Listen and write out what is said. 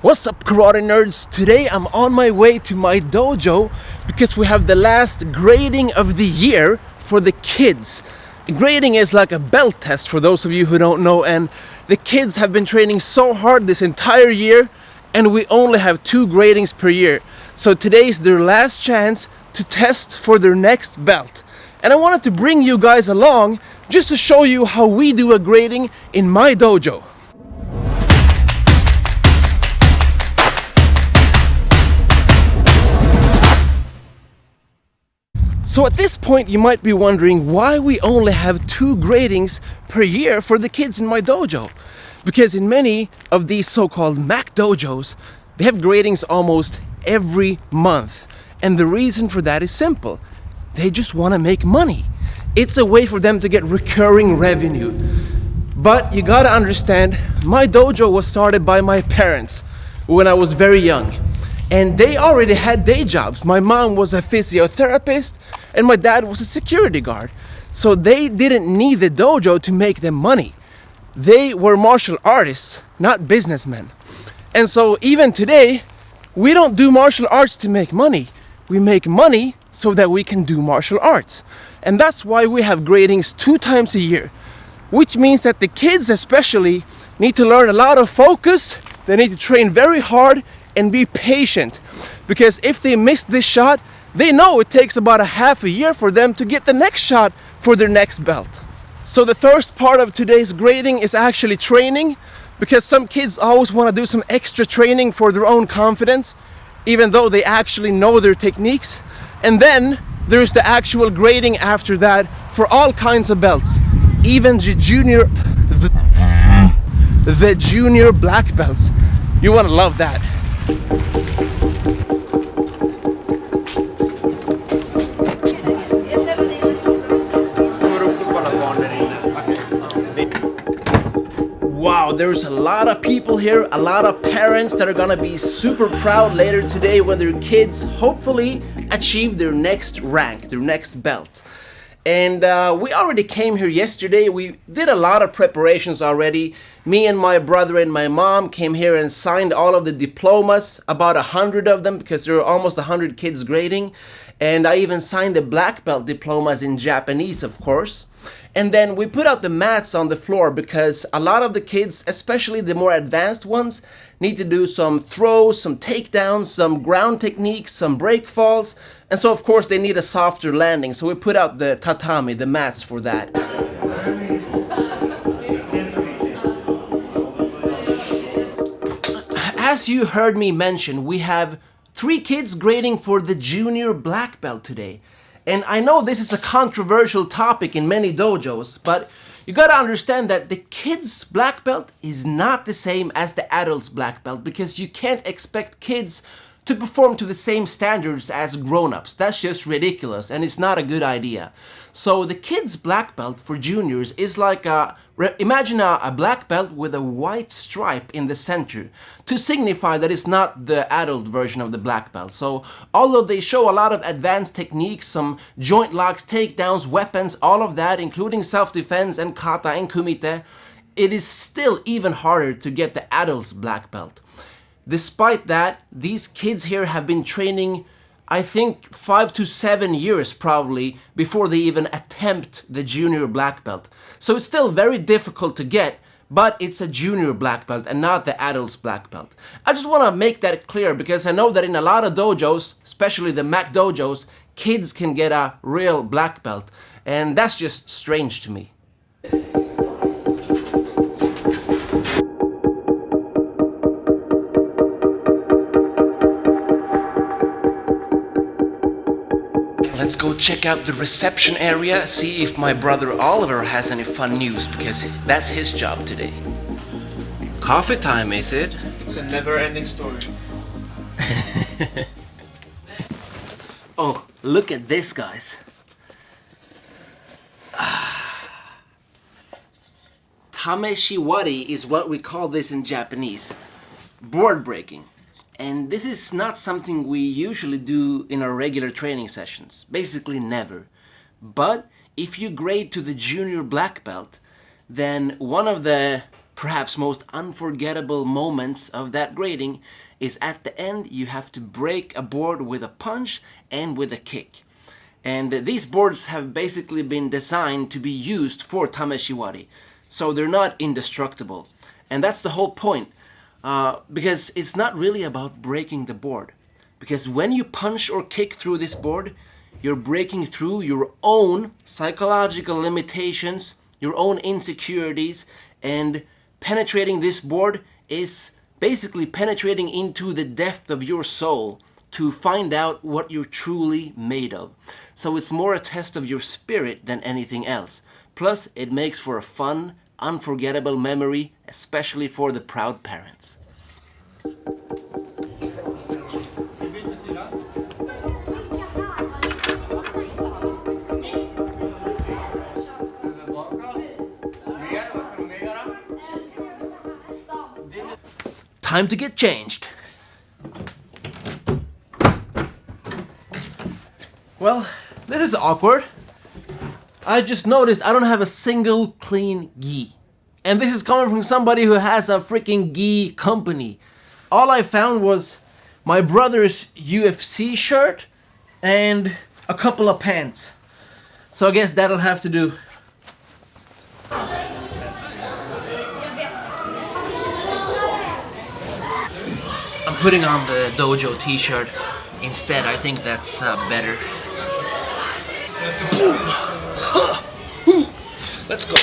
What's up, karate nerds? Today I'm on my way to my dojo because we have the last grading of the year for the kids. Grading is like a belt test for those of you who don't know, and the kids have been training so hard this entire year and we only have 2 gradings per year. So today's their last chance to test for their next belt. And I wanted to bring you guys along just to show you how we do a grading in my dojo. So at this point you might be wondering why we only have 2 gradings per year for the kids in my dojo. Because in many of these so-called Mac dojos, they have gradings almost every month. And the reason for that is simple. They just want to make money. It's a way for them to get recurring revenue. But you gotta understand, my dojo was started by my parents when I was very young. And they already had day jobs. My mom was a physiotherapist and my dad was a security guard. So they didn't need the dojo to make them money. They were martial artists, not businessmen. And so even today, we don't do martial arts to make money. We make money so that we can do martial arts. And that's why we have gradings 2 times a year. Which means that the kids especially need to learn a lot of focus. They need to train very hard and be patient, because if they miss this shot, they know it takes about a half a year for them to get the next shot for their next belt. So the first part of today's grading is actually training, because some kids always want to do some extra training for their own confidence, even though they actually know their techniques. And then there's the actual grading after that for all kinds of belts, even the junior black belts. You want to love that. Wow, there's a lot of people here, a lot of parents that are gonna be super proud later today when their kids hopefully achieve their next rank, their next belt. And we already came here yesterday. We did a lot of preparations already. Me and my brother and my mom came here and signed all of the diplomas, about 100 of them, because there are almost 100 kids grading. And I even signed the black belt diplomas in Japanese, of course. And then we put out the mats on the floor because a lot of the kids, especially the more advanced ones, need to do some throws, some takedowns, some ground techniques, some break falls. And so of course they need a softer landing. So we put out the tatami, the mats for that. As you heard me mention, we have 3 kids grading for the junior black belt today. And I know this is a controversial topic in many dojos, but you gotta understand that the kids' black belt is not the same as the adults' black belt, because you can't expect kids to perform to the same standards as grown-ups. That's just ridiculous and it's not a good idea. So the kids' black belt for juniors is like imagine a black belt with a white stripe in the center to signify that it's not the adult version of the black belt. So although they show a lot of advanced techniques, some joint locks, takedowns, weapons, all of that, including self-defense and kata and kumite, it is still even harder to get the adult's black belt. Despite that, these kids here have been training, I think 5 to 7 years probably before they even attempt the junior black belt. So it's still very difficult to get, but it's a junior black belt and not the adult's black belt. I just want to make that clear because I know that in a lot of dojos, especially the Mac dojos, kids can get a real black belt, and that's just strange to me. Let's go check out the reception area, see if my brother Oliver has any fun news, because that's his job today. Coffee time, is it? It's a never-ending story. Oh, look at this, guys. Tameshiwari is what we call this in Japanese. Board breaking. And this is not something we usually do in our regular training sessions. Basically never. But if you grade to the junior black belt, then one of the perhaps most unforgettable moments of that grading is at the end you have to break a board with a punch and with a kick. And these boards have basically been designed to be used for tameshiwari, so they're not indestructible. And that's the whole point, because it's not really about breaking the board. Because when you punch or kick through this board, you're breaking through your own psychological limitations, your own insecurities, and penetrating this board is basically penetrating into the depth of your soul to find out what you're truly made of. So it's more a test of your spirit than anything else. Plus, it makes for a fun, unforgettable memory, especially for the proud parents. Time to get changed. Well, this is awkward. I just noticed I don't have a single clean gi. And this is coming from somebody who has a freaking gi company. All I found was my brother's UFC shirt and a couple of pants. So I guess that'll have to do. I'm putting on the dojo t-shirt instead. I think that's better. Let's go.